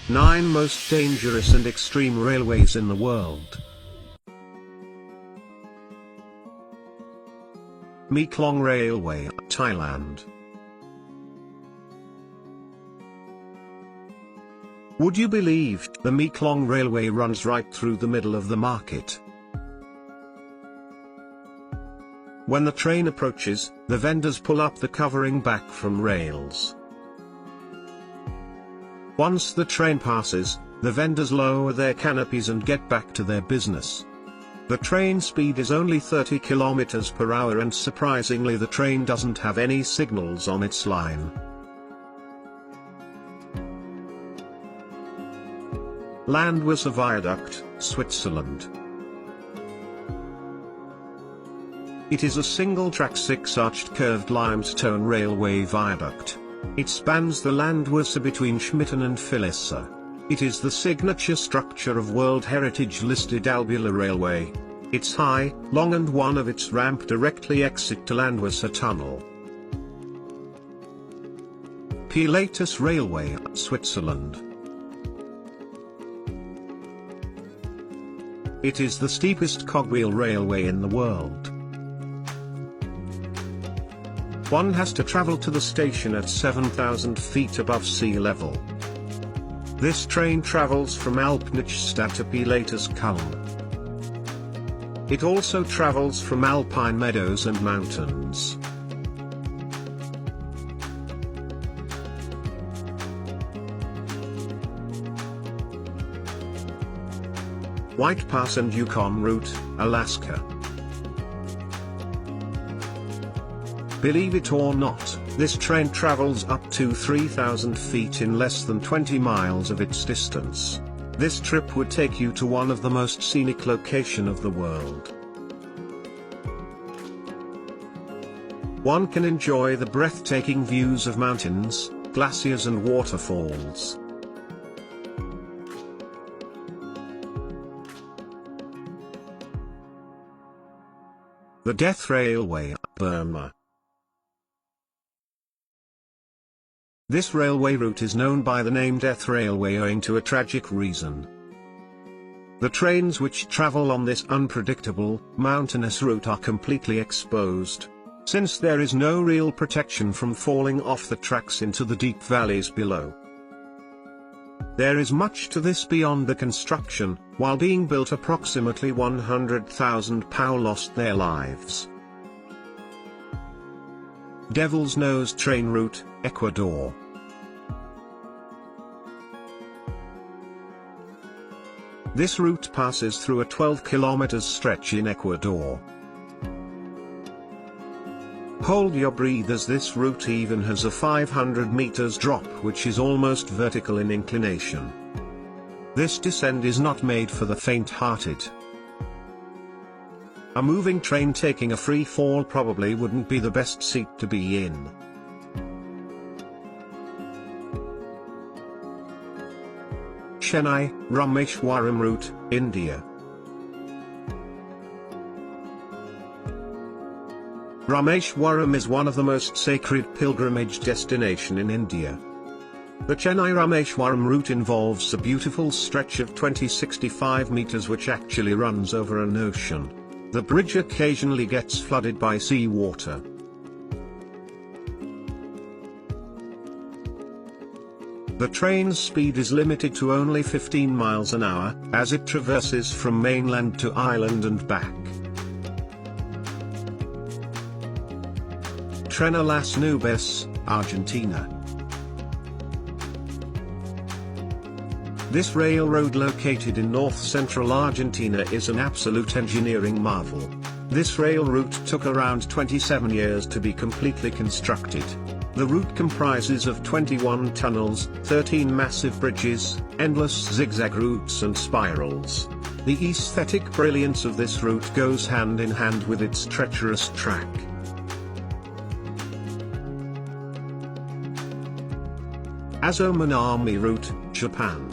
9 most dangerous and extreme railways in the world. Meklong Railway, Thailand. Would you believe the Meklong Railway runs right through the middle of the market? When the train approaches, the vendors pull up the covering back from rails. Once the train passes, the vendors lower their canopies and get back to their business. The train speed is only 30 km per hour, and surprisingly the train doesn't have any signals on its line. Landweser Viaduct, Switzerland. It is a single-track 6-arched curved limestone railway viaduct. It spans the Landweser between Schmitten and Philisse. It is the signature structure of World Heritage listed Albula Railway. It's high, long, and one of its ramp directly exit to Landweser Tunnel. Pilatus Railway, Switzerland. It is the steepest cogwheel railway in the world. One has to travel to the station at 7,000 feet above sea level. This train travels from Alpnachstad to Pilatus Kulm. It also travels from alpine meadows and mountains. White Pass and Yukon Route, Alaska. Believe it or not, this train travels up to 3,000 feet in less than 20 miles of its distance. This trip would take you to one of the most scenic locations of the world. One can enjoy the breathtaking views of mountains, glaciers, and waterfalls. The Death Railway, Burma. This railway route is known by the name Death Railway owing to a tragic reason. The trains which travel on this unpredictable, mountainous route are completely exposed, since there is no real protection from falling off the tracks into the deep valleys below. There is much to this beyond the construction. While being built, approximately 100,000 POW lost their lives. Devil's Nose Train Route, Ecuador. This route passes through a 12 km stretch in Ecuador. Hold your breath, as this route even has a 500 meters drop, which is almost vertical in inclination. This descent is not made for the faint-hearted. A moving train taking a free fall probably wouldn't be the best seat to be in. Chennai, Rameshwaram Route, India. Rameshwaram is one of the most sacred pilgrimage destinations in India. The Chennai-Rameshwaram route involves a beautiful stretch of 65 meters which actually runs over an ocean. The bridge occasionally gets flooded by seawater. The train's speed is limited to only 15 miles an hour, as it traverses from mainland to island and back. Tren a las Nubes, Argentina. This railroad, located in north-central Argentina, is an absolute engineering marvel. This rail route took around 27 years to be completely constructed. The route comprises of 21 tunnels, 13 massive bridges, endless zigzag routes and spirals. The aesthetic brilliance of this route goes hand in hand with its treacherous track. Azomanami Route, Japan.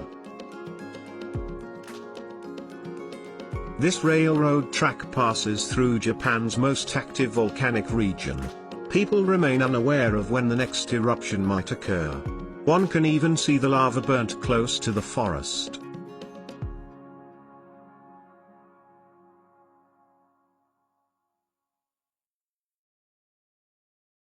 This railroad track passes through Japan's most active volcanic region. People remain unaware of when the next eruption might occur. One can even see the lava burnt close to the forest.